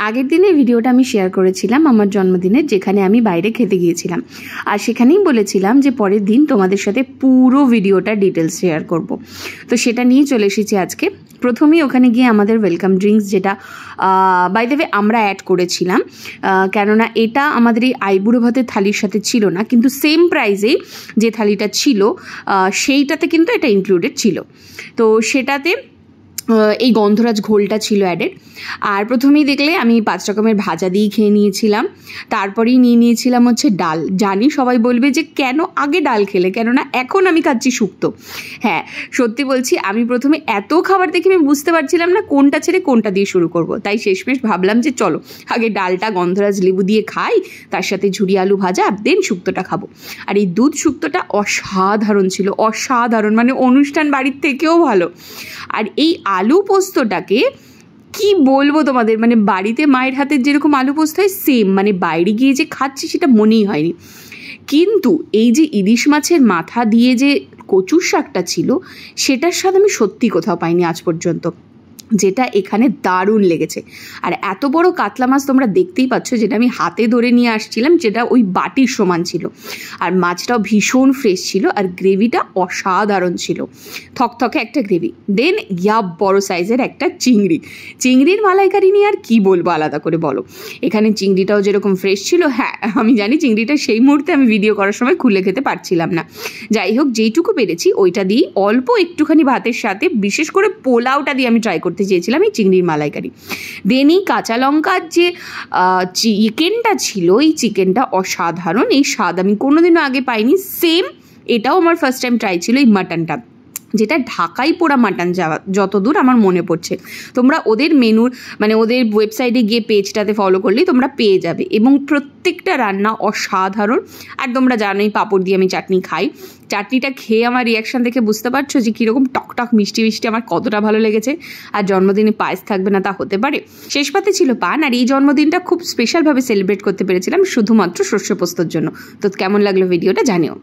আগের দিনের ভিডিওটা আমি শেয়ার করেছিলাম আমার জন্মদিনের, যেখানে আমি বাইরে খেতে গিয়েছিলাম, আর সেখানেই বলেছিলাম যে পরের দিন তোমাদের সাথে পুরো ভিডিওটা ডিটেলস শেয়ার করব। তো সেটা নিয়ে চলে এসেছি আজকে। প্রথমেই ওখানে গিয়ে আমাদের ওয়েলকাম ড্রিঙ্কস, যেটা বাই দ্য ওয়ে আমরা অ্যাড করেছিলাম, কেননা এটা আমাদের এই আইবুড়ো ভাতের থালির সাথে ছিল না, কিন্তু সেম প্রাইসেই যে থালিটা ছিল সেইটাতে কিন্তু এটা ইনক্লুডেড ছিল। তো সেটাতে এই গন্ধরাজ ঘোলটা ছিল অ্যাডেড। আর প্রথমেই দেখলে আমি 5 রকমের ভাজা দিয়েই খেয়ে নিয়েছিলাম। তারপরেই নিয়ে নিয়েছিলাম হচ্ছে ডাল। জানি সবাই বলবে যে কেন আগে ডাল খেলে, কেননা এখন আমি খাচ্ছি শুক্তো। হ্যাঁ, সত্যি বলছি, আমি প্রথমে এত খাবার দেখে আমি বুঝতে পারছিলাম না কোনটা ছেড়ে কোনটা দিয়ে শুরু করব। তাই শেষমেশ ভাবলাম যে চলো আগে ডালটা গন্ধরাজ লেবু দিয়ে খাই, তার সাথে ঝুরি আলু ভাজা, দেন শুক্তোটা খাবো। আর এই দুধ শুক্তোটা অসাধারণ ছিল, অসাধারণ, মানে অনুষ্ঠান বাড়ির থেকেও ভালো। আর এই আলু পোস্তটাকে কি বলবো তোমাদের, মানে বাড়িতে মায়ের হাতের যেরকম আলু পোস্ত হয় সেম, মানে বাইরে গিয়ে যে খাচ্ছি সেটা মনেই হয়নি। কিন্তু এই যে ইলিশ মাছের মাথা দিয়ে যে কচুর শাকটা ছিল, সেটার স্বাদ আমি সত্যি কোথাও পাইনি আজ পর্যন্ত, যেটা এখানে দারুণ লেগেছে। আর এত বড় কাতলা মাছ তোমরা দেখতেই পাচ্ছ, যেটা আমি হাতে ধরে নিয়ে আসছিলাম, যেটা ওই বাটির সমান ছিল। আর মাছটাও ভীষণ ফ্রেশ ছিল, আর গ্রেভিটা অসাধারণ ছিল, থকথকে একটা গ্রেভি। দেন বড় সাইজের একটা চিংড়ির মালাইকারি নিয়ে আর কি বলবো আলাদা করে, বলো। এখানে চিংড়িটাও যেরকম ফ্রেশ ছিল, হ্যাঁ আমি জানি চিংড়িটা সেই মুহূর্তে আমি ভিডিও করার সময় খুলে খেতে পারছিলাম না, যাই হোক যেইটুকু পেরেছি ওইটা দিয়েই অল্প একটুখানি ভাতের সাথে, বিশেষ করে পোলাওটা দিয়ে আমি ট্রাই করতে চেয়েছিলাম এই চিংড়ির মালাইকারি। দেন এই কাঁচা লঙ্কার যে চিকেনটা ছিল, এই চিকেনটা অসাধারণ, এই স্বাদ আমি কোনোদিনও আগে পাইনি। সেম এটাও আমার ফার্স্ট টাইম ট্রাই ছিল, এই মাটনটা, যেটা ঢাকাই পোড়া মাটন যাওয়া যতদূর আমার মনে পড়ছে। তোমরা ওদের মেনুর মানে ওদের ওয়েবসাইটে গিয়ে পেজটাতে ফলো করলেই তোমরা পেয়ে যাবে, এবং প্রত্যেকটা রান্না অসাধারণ। আর তোমরা জানোই পাঁপড় দিয়ে আমি চাটনি খাই, চাটনিটা খেয়ে আমার রিয়াকশান দেখে বুঝতে পারছো যে কীরকম টকটক মিষ্টি মিষ্টি আমার কতটা ভালো লেগেছে। আর জন্মদিনে পায়েস থাকবে না তা হতে পারে, শেষ পাতে ছিল পান। আর এই জন্মদিনটা খুব স্পেশালভাবে সেলিব্রেট করতে পেরেছিলাম শুধুমাত্র শস্য পোস্তর জন্য। তো কেমন লাগলো ভিডিওটা জানিও।